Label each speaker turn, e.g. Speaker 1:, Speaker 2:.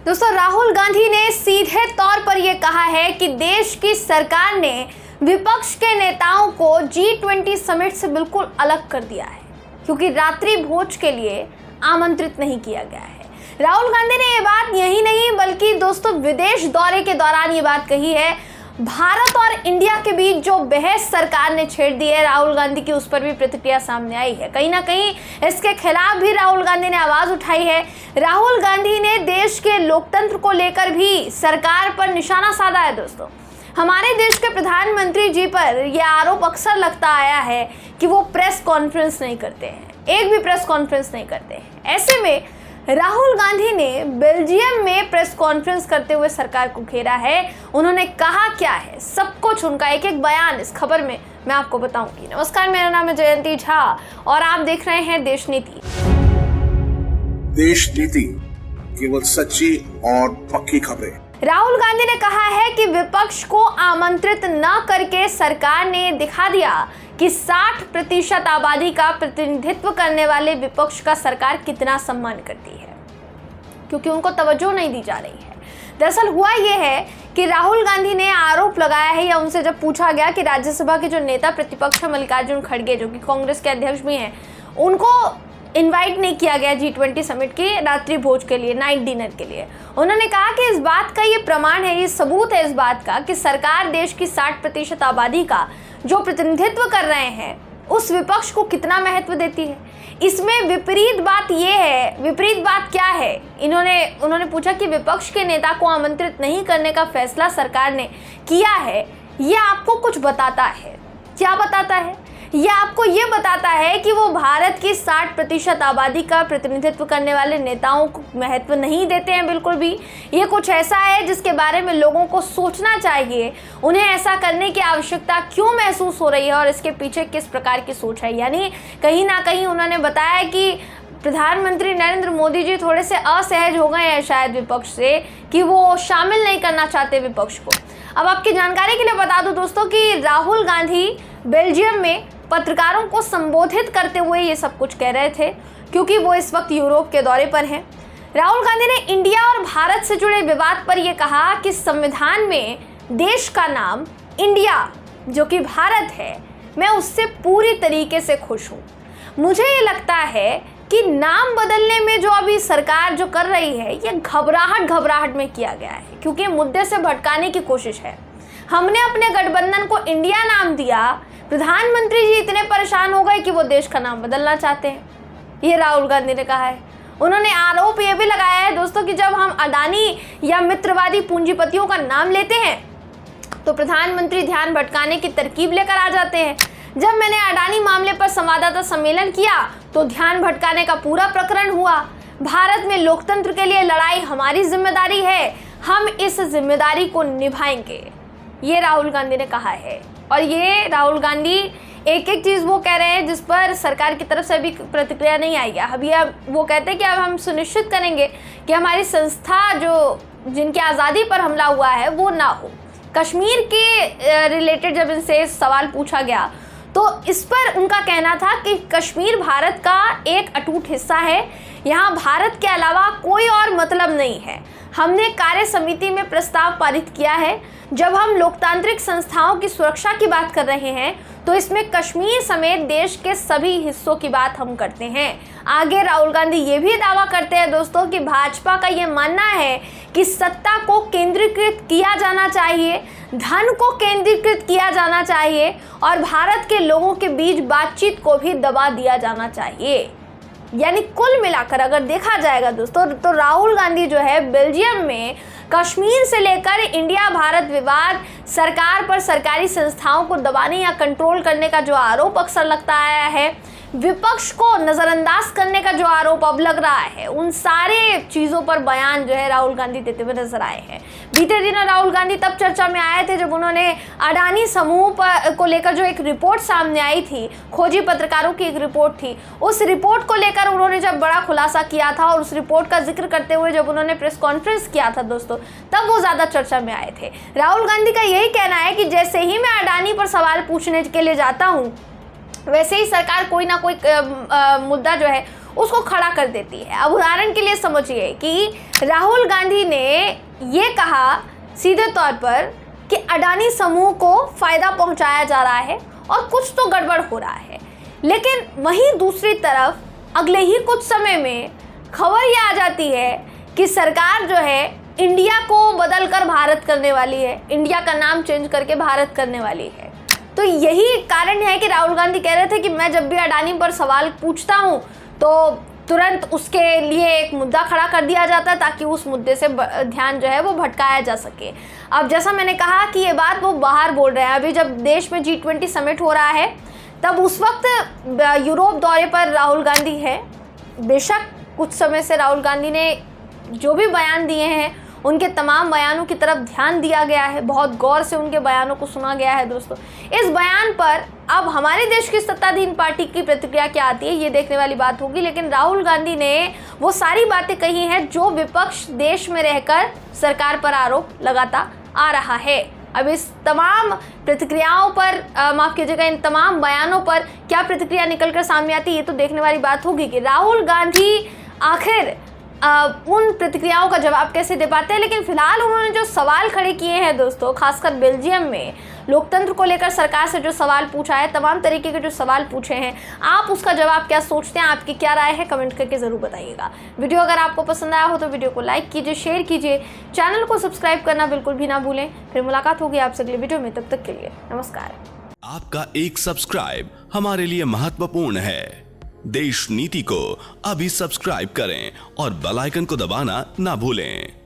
Speaker 1: दोस्तों, राहुल गांधी ने सीधे तौर पर यह कहा है कि देश की सरकार ने विपक्ष के नेताओं को G20 समिट से बिल्कुल अलग कर दिया है, क्योंकि रात्रि भोज के लिए आमंत्रित नहीं किया गया है। राहुल गांधी ने ये बात यही नहीं बल्कि दोस्तों विदेश दौरे के दौरान ये बात कही है। भारत और इंडिया के बीच जो बहस सरकार ने छेड़ दी है राहुल गांधी की, उस पर भी प्रतिक्रिया सामने आई है। कहीं ना कहीं इसके खिलाफ भी राहुल गांधी ने आवाज उठाई है। राहुल गांधी ने देश के लोकतंत्र को लेकर भी सरकार पर निशाना साधा है। दोस्तों, हमारे देश के प्रधानमंत्री जी पर यह आरोप अक्सर लगता आया है कि वो प्रेस कॉन्फ्रेंस नहीं करते हैं, एक भी प्रेस कॉन्फ्रेंस नहीं करते हैं। ऐसे में राहुल गांधी ने बेल्जियम में प्रेस कॉन्फ्रेंस करते हुए सरकार को घेरा है। उन्होंने कहा क्या है, सब कुछ उनका एक एक बयान इस खबर में मैं आपको बताऊंगी। नमस्कार, मेरा नाम है जयंती झा और आप देख रहे हैं देश नीति।
Speaker 2: देश नीति, केवल सच्ची और पक्की खबरें।
Speaker 1: राहुल गांधी ने कहा है कि विपक्ष को आमंत्रित न करके सरकार ने दिखा दिया कि 60% आबादी का प्रतिनिधित्व करने वाले विपक्ष का सरकार कितना सम्मान करती है, क्योंकि उनको तवज्जो नहीं दी जा रही है। दरअसल हुआ यह है कि राहुल गांधी ने आरोप लगाया है, या उनसे जब पूछा गया कि राज्यसभा के जो नेता प्रतिपक्ष है मल्लिकार्जुन खड़गे, जो कि कांग्रेस के अध्यक्ष भी हैं, उनको इनवाइट नहीं किया गया G20 समिट की रात्रि भोज के लिए, नाइट डिनर के लिए। उन्होंने कहा कि इस बात का ये प्रमाण है, ये सबूत है इस बात का कि सरकार देश की 60% आबादी का जो प्रतिनिधित्व कर रहे हैं उस विपक्ष को कितना महत्व देती है। इसमें विपरीत बात ये है, विपरीत बात क्या है, उन्होंने पूछा कि विपक्ष के नेता को आमंत्रित नहीं करने का फैसला सरकार ने किया है, ये आपको कुछ बताता है। क्या बताता है? यह आपको ये बताता है कि वो भारत की 60% आबादी का प्रतिनिधित्व करने वाले नेताओं को महत्व नहीं देते हैं बिल्कुल भी। ये कुछ ऐसा है जिसके बारे में लोगों को सोचना चाहिए, उन्हें ऐसा करने की आवश्यकता क्यों महसूस हो रही है और इसके पीछे किस प्रकार की सोच है। यानी कहीं ना कहीं उन्होंने बताया कि प्रधानमंत्री नरेंद्र मोदी जी थोड़े से असहज हो गए हैं शायद विपक्ष से, कि वो शामिल नहीं करना चाहते विपक्ष को। अब आपकी जानकारी के लिए बता दूं दोस्तों कि राहुल गांधी बेल्जियम में पत्रकारों को संबोधित करते हुए ये सब कुछ कह रहे थे, क्योंकि वो इस वक्त यूरोप के दौरे पर हैं। राहुल गांधी ने इंडिया और भारत से जुड़े विवाद पर यह कहा कि संविधान में देश का नाम इंडिया, जो कि भारत है, मैं उससे पूरी तरीके से खुश हूँ। मुझे ये लगता है कि नाम बदलने में जो अभी सरकार जो कर रही है, ये घबराहट में किया गया है, क्योंकि मुद्दे से भटकाने की कोशिश है। हमने अपने गठबंधन को इंडिया नाम दिया, प्रधानमंत्री जी इतने परेशान हो गए कि वो देश का नाम बदलना चाहते हैं, ये राहुल गांधी ने कहा है। उन्होंने आरोप ये भी लगाया है दोस्तों कि जब हम अडानी या मित्रवादी पूंजीपतियों का नाम लेते हैं तो प्रधानमंत्री ध्यान भटकाने की तरकीब लेकर आ जाते हैं। जब मैंने अडानी मामले पर संवाददाता सम्मेलन किया तो ध्यान भटकाने का पूरा प्रकरण हुआ। भारत में लोकतंत्र के लिए लड़ाई हमारी जिम्मेदारी है, हम इस जिम्मेदारी को निभाएंगे, ये राहुल गांधी ने कहा है। और ये राहुल गांधी एक एक चीज़ वो कह रहे हैं जिस पर सरकार की तरफ से अभी प्रतिक्रिया नहीं आई है। अभी अब वो कहते हैं कि अब हम सुनिश्चित करेंगे कि हमारी संस्था जो जिनकी आज़ादी पर हमला हुआ है वो ना हो। कश्मीर के रिलेटेड जब इनसे सवाल पूछा गया तो इस पर उनका कहना था कि कश्मीर भारत का एक अटूट हिस्सा है, यहाँ भारत के अलावा कोई और मतलब नहीं है। हमने कार्य समिति में प्रस्ताव पारित किया है। जब हम लोकतांत्रिक संस्थाओं की सुरक्षा की बात कर रहे हैं तो इसमें कश्मीर समेत देश के सभी हिस्सों की बात हम करते हैं। आगे राहुल गांधी ये भी दावा करते हैं दोस्तों कि भाजपा का ये मानना है कि सत्ता को केंद्रीकृत किया जाना चाहिए, धन को केंद्रीकृत किया जाना चाहिए और भारत के लोगों के बीच बातचीत को भी दबा दिया जाना चाहिए। यानी कुल मिलाकर अगर देखा जाएगा दोस्तों तो राहुल गांधी जो है बेल्जियम में कश्मीर से लेकर इंडिया भारत विवाद, सरकार पर सरकारी संस्थाओं को दबाने या कंट्रोल करने का जो आरोप अक्सर लगता आया है, विपक्ष को नज़रअंदाज करने का जो आरोप अब लग रहा है, उन सारे चीज़ों पर बयान जो है राहुल गांधी देते हुए नजर आए हैं। बीते दिनों राहुल गांधी तब चर्चा में आए थे जब उन्होंने अडानी समूह को लेकर जो एक रिपोर्ट सामने आई थी, खोजी पत्रकारों की एक रिपोर्ट थी, उस रिपोर्ट को लेकर उन्होंने जब बड़ा खुलासा किया था और उस रिपोर्ट का जिक्र करते हुए जब उन्होंने प्रेस कॉन्फ्रेंस किया था दोस्तों, तब वो ज़्यादा चर्चा में आए थे। राहुल गांधी का यही कहना है कि जैसे ही मैं अडानी पर सवाल पूछने के लिए जाता हूँ, वैसे ही सरकार कोई ना कोई मुद्दा जो है उसको खड़ा कर देती है। अब उदाहरण के लिए समझिए कि राहुल गांधी ने ये कहा सीधे तौर पर कि अडानी समूह को फायदा पहुंचाया जा रहा है और कुछ तो गड़बड़ हो रहा है, लेकिन वहीं दूसरी तरफ अगले ही कुछ समय में खबर ये आ जाती है कि सरकार जो है इंडिया को बदलकर भारत करने वाली है, इंडिया का नाम चेंज करके भारत करने वाली है। तो यही कारण है कि राहुल गांधी कह रहे थे कि मैं जब भी अडानी पर सवाल पूछता हूं तो तुरंत उसके लिए एक मुद्दा खड़ा कर दिया जाता है ताकि उस मुद्दे से ध्यान जो है वो भटकाया जा सके। अब जैसा मैंने कहा कि ये बात वो बाहर बोल रहे हैं, अभी जब देश में G20 समिट हो रहा है तब उस वक्त यूरोप दौरे पर राहुल गांधी है। बेशक कुछ समय से राहुल गांधी ने जो भी बयान दिए हैं उनके तमाम बयानों की तरफ ध्यान दिया गया है, बहुत गौर से उनके बयानों को सुना गया है। दोस्तों, इस बयान पर अब हमारे देश की सत्ताधीन पार्टी की प्रतिक्रिया क्या आती है ये देखने वाली बात होगी, लेकिन राहुल गांधी ने वो सारी बातें कही हैं जो विपक्ष देश में रहकर सरकार पर आरोप लगाता आ रहा है। अब इस तमाम प्रतिक्रियाओं पर माफ़ कीजिएगा, इन तमाम बयानों पर क्या प्रतिक्रिया निकलकर सामने आती है ये तो देखने वाली बात होगी कि राहुल गांधी आखिर उन प्रतिक्रियाओं का जवाब कैसे दे पाते हैं। लेकिन फिलहाल उन्होंने जो सवाल खड़े किए हैं दोस्तों, खासकर बेल्जियम में लोकतंत्र को लेकर सरकार से जो सवाल पूछा है, तमाम तरीके के जो सवाल पूछे हैं, आप उसका जवाब क्या सोचते हैं, आपकी क्या राय है, कमेंट करके ज़रूर बताइएगा। वीडियो अगर आपको पसंद आया हो तो वीडियो को लाइक कीजिए, शेयर कीजिए, चैनल को सब्सक्राइब करना बिल्कुल भी ना भूलें। फिर मुलाकात होगी आपसे अगले वीडियो में, तब तक के लिए नमस्कार।
Speaker 3: आपका एक सब्सक्राइब हमारे लिए महत्वपूर्ण है। देश नीति को अभी सब्सक्राइब करें और बेल आइकन को दबाना ना भूलें।